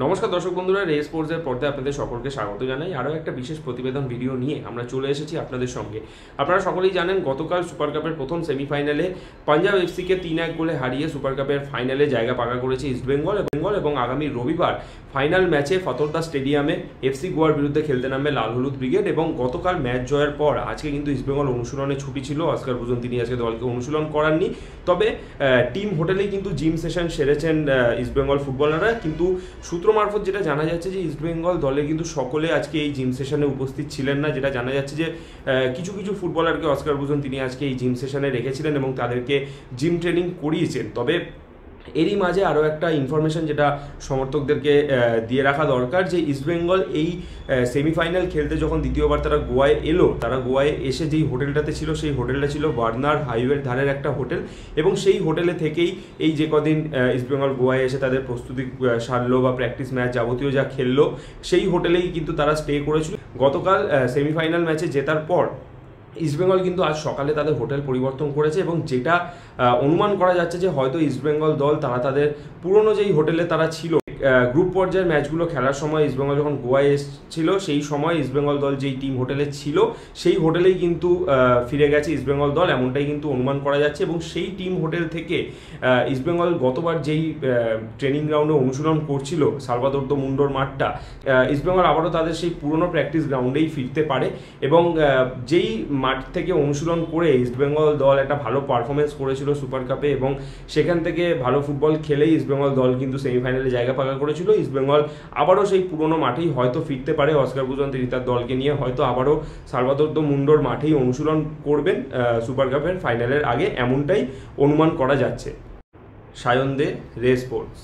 নমস্কার দর্শক বন্ধুরা, রে স্পোর্টসের পর্দায় আপনাদের সকলকে স্বাগত জানাই। আরও একটা বিশেষ প্রতিবেদন ভিডিও নিয়ে আমরা চলে এসেছি আপনাদের সঙ্গে। আপনারা সকলেই জানেন, গতকাল সুপার কাপের প্রথম সেমিফাইনালে পাঞ্জাব এফসিকে 3-1 গোলে হারিয়ে সুপার কাপের ফাইনালে জায়গা পাকা করেছে ইস্টবেঙ্গল এবং আগামী রবিবার ফাইনাল ম্যাচে ফতোরদা স্টেডিয়ামে এফসি গোয়ার বিরুদ্ধে খেলতে নামবে লাল হলুদ ব্রিগেড। এবং গতকাল ম্যাচ জয়ের পর আজকে কিন্তু ইস্টবেঙ্গল অনুশীলনে ছুটি ছিল। অস্কার ভুজন তিনি আজকে দলকে অনুশীলন করাননি, তবে টিম হোটেলেই কিন্তু জিম সেশন সেরেছেন ইস্টবেঙ্গল ফুটবলাররা। কিন্তু সূত্র মারফত যেটা জানা যাচ্ছে যে ইস্টবেঙ্গল দলে কিন্তু সকলে আজকে এই জিম সেশনে উপস্থিত ছিলেন না। যেটা জানা যাচ্ছে যে কিছু কিছু ফুটবলারকে অস্কার ভুজন তিনি আজকে এই জিম সেশনে রেখেছিলেন এবং তাদেরকে জিম ট্রেনিং করিয়েছেন। তবে এরই মাঝে আরও একটা ইনফরমেশন যেটা সমর্থকদেরকে দিয়ে রাখা দরকার, যে ইস্টবেঙ্গল এই সেমিফাইনাল খেলতে যখন দ্বিতীয়বার তারা গোয়ায় এলো, তারা গোয়ায় এসে যেই হোটেলটাতে ছিল সেই হোটেলটা ছিল বার্নার হাইওয়ের ধারের একটা হোটেল। এবং সেই হোটেলে থেকেই এই যে কদিন ইস্টবেঙ্গল গোয়ায় এসে তাদের প্রস্তুতি সারলো বা প্র্যাকটিস ম্যাচ যাবতীয় যা খেললো, সেই হোটেলেই কিন্তু তারা স্টে করেছিল। গতকাল সেমিফাইনাল ম্যাচে জেতার পর ইস্টবেঙ্গল কিন্তু আজ সকালে তাদের হোটেল পরিবর্তন করেছে এবং যেটা অনুমান করা যাচ্ছে যে হয়তো ইস্টবেঙ্গল দল তারা তাদের পুরনো যেই হোটেলে তারা ছিল, গ্রুপ পর্যায়ের ম্যাচগুলো খেলার সময় ইস্টবেঙ্গল যখন গোয়ায় এসেছিল সেই সময় ইস্টবেঙ্গল দল যেই টিম হোটেলে ছিল সেই হোটেলেই কিন্তু ফিরে গেছে ইস্টবেঙ্গল দল, এমনটাই কিন্তু অনুমান করা যাচ্ছে। এবং সেই টিম হোটেল থেকে ইস্টবেঙ্গল গতবার যেই ট্রেনিং গ্রাউন্ডে অনুশীলন করছিল সালভাদোর দো মুন্ডোর মাঠটা, ইস্টবেঙ্গল আবারও তাদের সেই পুরনো প্র্যাকটিস গ্রাউন্ডেই ফিরতে পারে। এবং যেই মাঠ থেকে অনুশীলন করে ইস্টবেঙ্গল দল একটা ভালো পারফরমেন্স করেছিল সুপার কাপে এবং সেখান থেকে ভালো ফুটবল খেলেই ইস্টবেঙ্গল দল কিন্তু সেমিফাইনালে জায়গা পাকা করেছিল। ইস্টবেঙ্গল আবারও সেই পুরনো মাঠেই হয়তো ফিরতে পারে। অস্কার ভুজন তিনি তার দলকে নিয়ে হয়তো আবারও সালভাদোর দো মুন্ডোর মাঠেই অনুশীলন করবেন সুপার কাপের ফাইনালের আগে, এমনটাই অনুমান করা যাচ্ছে। সায়ন দে, রে স্পোর্টস।